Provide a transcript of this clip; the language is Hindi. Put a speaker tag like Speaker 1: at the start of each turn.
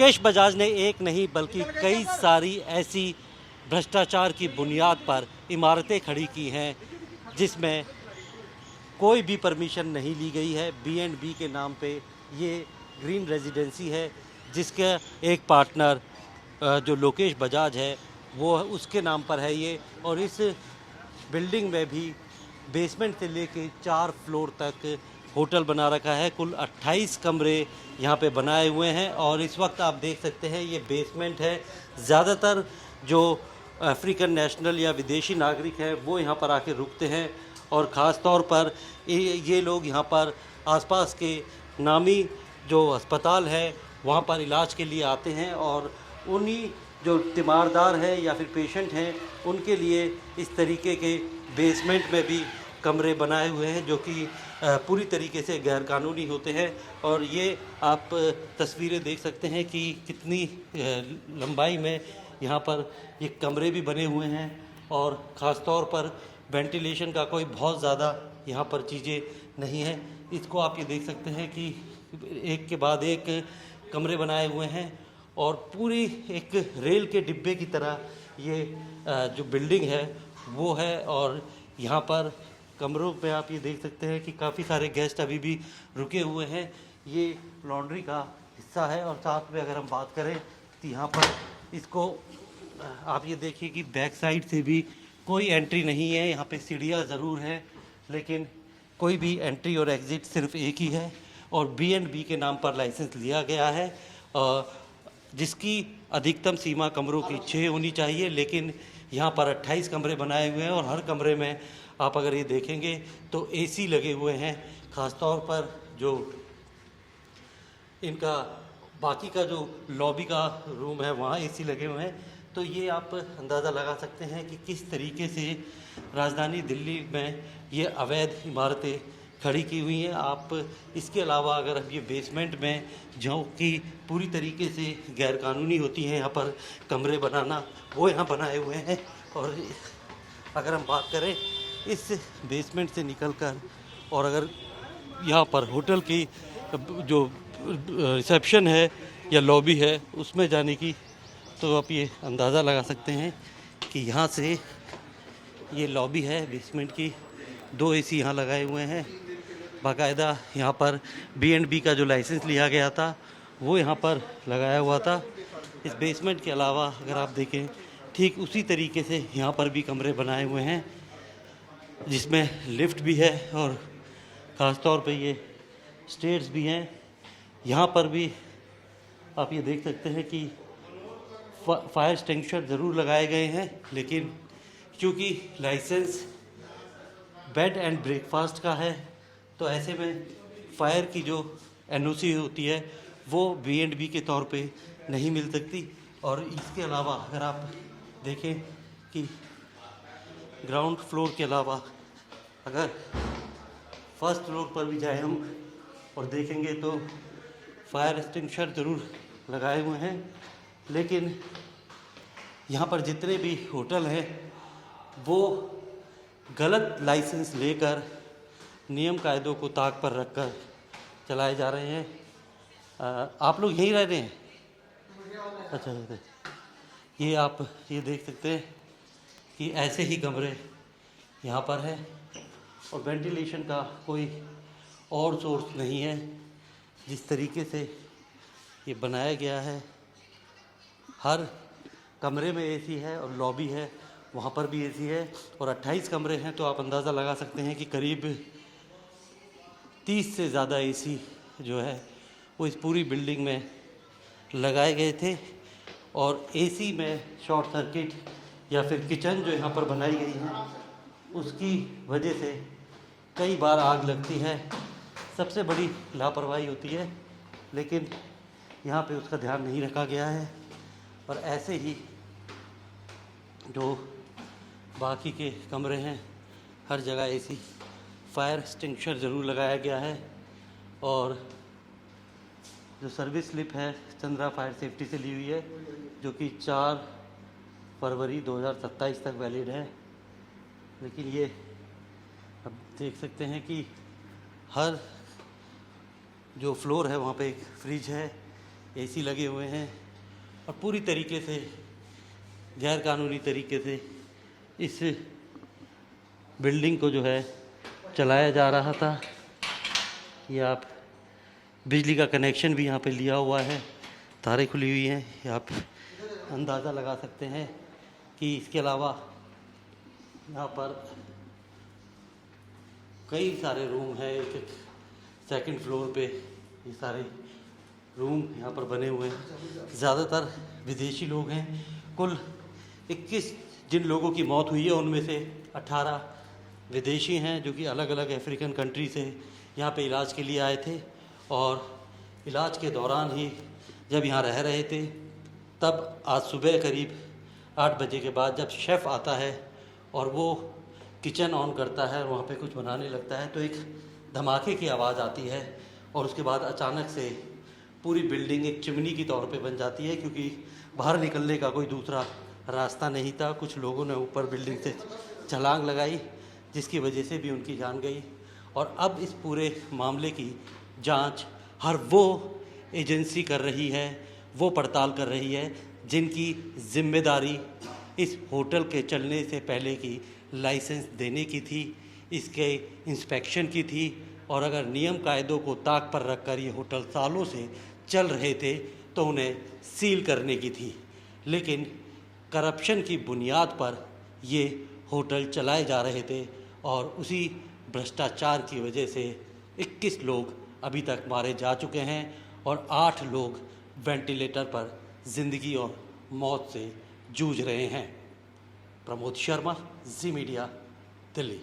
Speaker 1: मुकेश बजाज ने एक नहीं बल्कि कई सारी ऐसी भ्रष्टाचार की बुनियाद पर इमारतें खड़ी की हैं जिसमें कोई भी परमिशन नहीं ली गई है। B&B के नाम पे ये ग्रीन रेजिडेंसी है जिसका एक पार्टनर जो लोकेश बजाज है वो उसके नाम पर है ये। और इस बिल्डिंग में भी बेसमेंट से लेके 4 फ्लोर तक होटल बना रखा है। कुल 28 कमरे यहाँ पे बनाए हुए हैं और इस वक्त आप देख सकते हैं ये बेसमेंट है। ज़्यादातर जो अफ्रीकन नेशनल या विदेशी नागरिक हैं वो यहाँ पर आके रुकते हैं और ख़ास तौर पर ये लोग यहाँ पर आसपास के नामी जो अस्पताल है वहाँ पर इलाज के लिए आते हैं और उन्हीं जो तीमारदार हैं या फिर पेशेंट हैं उनके लिए इस तरीके के बेसमेंट में भी कमरे बनाए हुए हैं जो कि पूरी तरीके से गैरकानूनी होते हैं। और ये आप तस्वीरें देख सकते हैं कि कितनी लंबाई में यहाँ पर ये कमरे भी बने हुए हैं और ख़ास तौर पर वेंटिलेशन का कोई बहुत ज़्यादा यहाँ पर चीज़ें नहीं है। इसको आप ये देख सकते हैं कि एक के बाद एक कमरे बनाए हुए हैं और पूरी एक रेल के डिब्बे की तरह ये जो बिल्डिंग है वो है। और यहाँ पर कमरों पे आप ये देख सकते हैं कि काफ़ी सारे गेस्ट अभी भी रुके हुए हैं। ये लॉन्ड्री का हिस्सा है और साथ में अगर हम बात करें तो यहाँ पर इसको आप ये देखिए कि बैक साइड से भी कोई एंट्री नहीं है। यहाँ पे सीढ़ियाँ ज़रूर है लेकिन कोई भी एंट्री और एग्ज़िट सिर्फ एक ही है। और B&B के नाम पर लाइसेंस लिया गया है जिसकी अधिकतम सीमा कमरों की 6 होनी चाहिए, लेकिन यहाँ पर 28 कमरे बनाए हुए हैं और हर कमरे में आप अगर ये देखेंगे तो AC लगे हुए हैं। ख़ास तौर पर जो इनका बाकी का जो लॉबी का रूम है वहाँ AC लगे हुए हैं। तो ये आप अंदाज़ा लगा सकते हैं कि किस तरीके से राजधानी दिल्ली में ये अवैध इमारतें खड़ी की हुई हैं। आप इसके अलावा अगर अब ये बेसमेंट में जो कि पूरी तरीके से गैरकानूनी होती हैं यहाँ पर कमरे बनाना, वो यहाँ बनाए हुए हैं। और अगर हम बात करें इस बेसमेंट से निकलकर और अगर यहाँ पर होटल की जो रिसेप्शन है या लॉबी है उसमें जाने की, तो आप ये अंदाज़ा लगा सकते हैं कि यहाँ से ये लॉबी है बेसमेंट की। 2 AC यहाँ लगाए हुए हैं बाकायदा। यहाँ पर B&B का जो लाइसेंस लिया गया था वो यहाँ पर लगाया हुआ था। इस बेसमेंट के अलावा अगर आप देखें ठीक उसी तरीके से यहाँ पर भी कमरे बनाए हुए हैं जिसमें लिफ्ट भी है और ख़ास तौर पे ये स्टेयर्स भी हैं। यहाँ पर भी आप ये देख सकते हैं कि फायर एक्सटिंग्विशर ज़रूर लगाए गए हैं, लेकिन क्योंकि लाइसेंस बेड एंड ब्रेकफास्ट का है तो ऐसे में फायर की जो NOC होती है वो B&B के तौर पे नहीं मिल सकती। और इसके अलावा अगर आप देखें कि ग्राउंड फ्लोर के अलावा अगर फर्स्ट फ्लोर पर भी जाए हम और देखेंगे तो फायर एक्सटिंग्विशर ज़रूर लगाए हुए हैं, लेकिन यहाँ पर जितने भी होटल हैं वो गलत लाइसेंस लेकर नियम कायदों को ताक पर रखकर चलाए जा रहे हैं। आप लोग यहीं रह रहे हैं? अच्छा, ये आप ये देख सकते हैं कि ऐसे ही कमरे यहाँ पर है और वेंटिलेशन का कोई और सोर्स नहीं है। जिस तरीके से ये बनाया गया है, हर कमरे में AC है और लॉबी है वहाँ पर भी AC है और 28 कमरे हैं तो आप अंदाज़ा लगा सकते हैं कि करीब 30 से ज़्यादा AC जो है वो इस पूरी बिल्डिंग में लगाए गए थे। और AC में शॉर्ट सर्किट या फिर किचन जो यहाँ पर बनाई गई है उसकी वजह से कई बार आग लगती है। सबसे बड़ी लापरवाही होती है, लेकिन यहाँ पे उसका ध्यान नहीं रखा गया है। और ऐसे ही जो बाकी के कमरे हैं हर जगह AC फायर एक्सटिंग्विशर ज़रूर लगाया गया है। और जो सर्विस स्लिप है चंद्रा फायर सेफ्टी से ली हुई है जो कि 4 फरवरी 2027 तक वैलिड है। लेकिन ये अब देख सकते हैं कि हर जो फ्लोर है वहाँ पे एक फ्रिज है, एसी लगे हुए हैं और पूरी तरीके से गैर कानूनी तरीके से इस बिल्डिंग को जो है चलाया जा रहा था। ये आप बिजली का कनेक्शन भी यहाँ पे लिया हुआ है, तारें खुली हुई हैं। ये आप अंदाज़ा लगा सकते हैं कि इसके अलावा यहाँ पर कई सारे रूम हैं। एक सेकंड फ्लोर पे ये सारे रूम यहाँ पर बने हुए हैं। ज़्यादातर विदेशी लोग हैं। कुल 21 जिन लोगों की मौत हुई है उनमें से 18 विदेशी हैं जो कि अलग अलग अफ्रीकन कंट्री से यहाँ पे इलाज के लिए आए थे। और इलाज के दौरान ही जब यहाँ रह रहे थे तब आज सुबह करीब 8 बजे के बाद जब शेफ़ आता है और वो किचन ऑन करता है और वहाँ पे कुछ बनाने लगता है तो एक धमाके की आवाज़ आती है और उसके बाद अचानक से पूरी बिल्डिंग एक चिमनी की तौर पे बन जाती है, क्योंकि बाहर निकलने का कोई दूसरा रास्ता नहीं था। कुछ लोगों ने ऊपर बिल्डिंग से छलांग लगाई जिसकी वजह से भी उनकी जान गई। और अब इस पूरे मामले की जांच हर वो एजेंसी कर रही है, वो पड़ताल कर रही है जिनकी जिम्मेदारी इस होटल के चलने से पहले की लाइसेंस देने की थी, इसके इंस्पेक्शन की थी। और अगर नियम कायदों को ताक पर रखकर ये होटल सालों से चल रहे थे तो उन्हें सील करने की थी। लेकिन करप्शन की बुनियाद पर ये होटल चलाए जा रहे थे और उसी भ्रष्टाचार की वजह से 21 लोग अभी तक मारे जा चुके हैं और 8 लोग वेंटिलेटर पर ज़िंदगी और मौत से जूझ रहे हैं। प्रमोद शर्मा, जी मीडिया, दिल्ली।